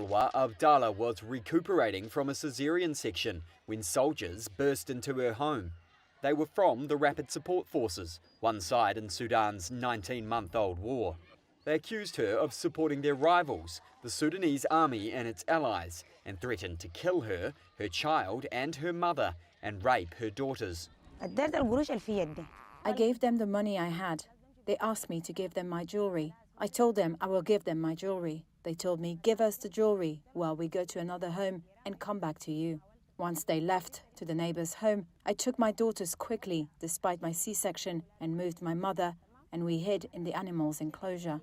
Salwa Abdallah was recuperating from a cesarean section when soldiers burst into her home. They were from the Rapid Support Forces, one side in Sudan's 19-month-old war. They accused her of supporting their rivals, the Sudanese army and its allies, and threatened to kill her, her child and her mother, and rape her daughters. I gave them the money I had. They asked me to give them my jewelry. I told them I will give them my jewelry. They told me, give us the jewelry while we go to another home and come back to you. Once they left to the neighbor's home, I took my daughters quickly, despite my C-section, and moved my mother, and we hid in the animals' enclosure.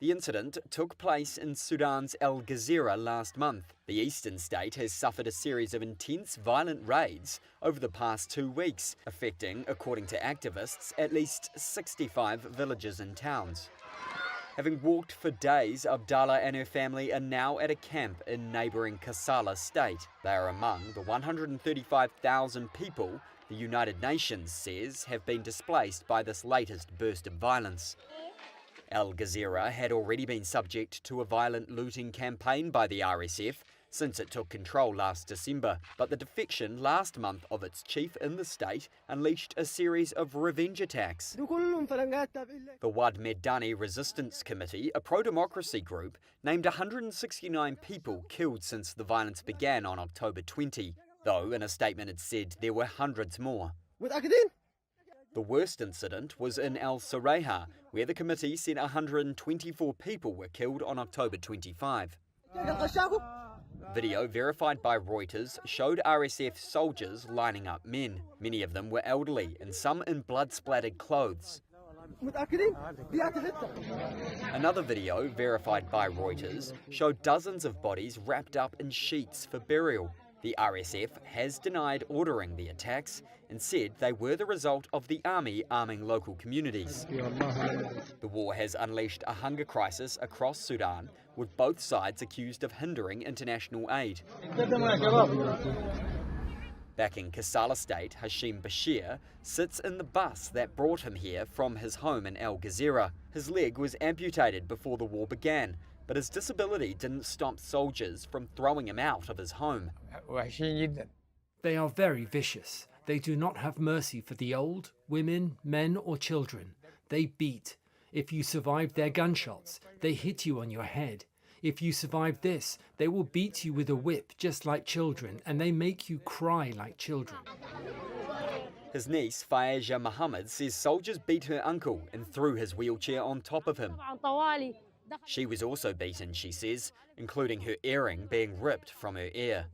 The incident took place in Sudan's Gezira last month. The eastern state has suffered a series of intense violent raids over the past 2 weeks, affecting, according to activists, at least 65 villages and towns. Having walked for days, Abdallah and her family are now at a camp in neighbouring Kassala state. They are among the 135,000 people the United Nations says have been displaced by this latest burst of violence. Gezira had already been subject to a violent looting campaign by the RSF since it took control last December, but the defection last month of its chief in the state unleashed a series of revenge attacks. The Wad Medani Resistance Committee, a pro-democracy group, named 169 people killed since the violence began on October 20, though in a statement it said there were hundreds more. The worst incident was in El Sareha, where the committee said 124 people were killed on October 25. Video verified by Reuters showed RSF soldiers lining up men. Many of them were elderly and some in blood-splattered clothes. Another video verified by Reuters showed dozens of bodies wrapped up in sheets for burial. The RSF has denied ordering the attacks and said they were the result of the army arming local communities. The war has unleashed a hunger crisis across Sudan, with both sides accused of hindering international aid. Back in Kassala state, Hashim Bashir sits in the bus that brought him here from his home in Gezira. His leg was amputated before the war began, but his disability didn't stop soldiers from throwing him out of his home. They are very vicious. They do not have mercy for the old, women, men or children. They beat. If you survive their gunshots, they hit you on your head. If you survive this, they will beat you with a whip just like children, and they make you cry like children. His niece, Fayeja Mohammed, says soldiers beat her uncle and threw his wheelchair on top of him. She was also beaten, she says, including her earring being ripped from her ear.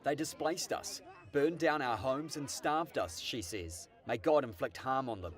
They displaced us, burned down our homes and starved us, she says. May God inflict harm on them.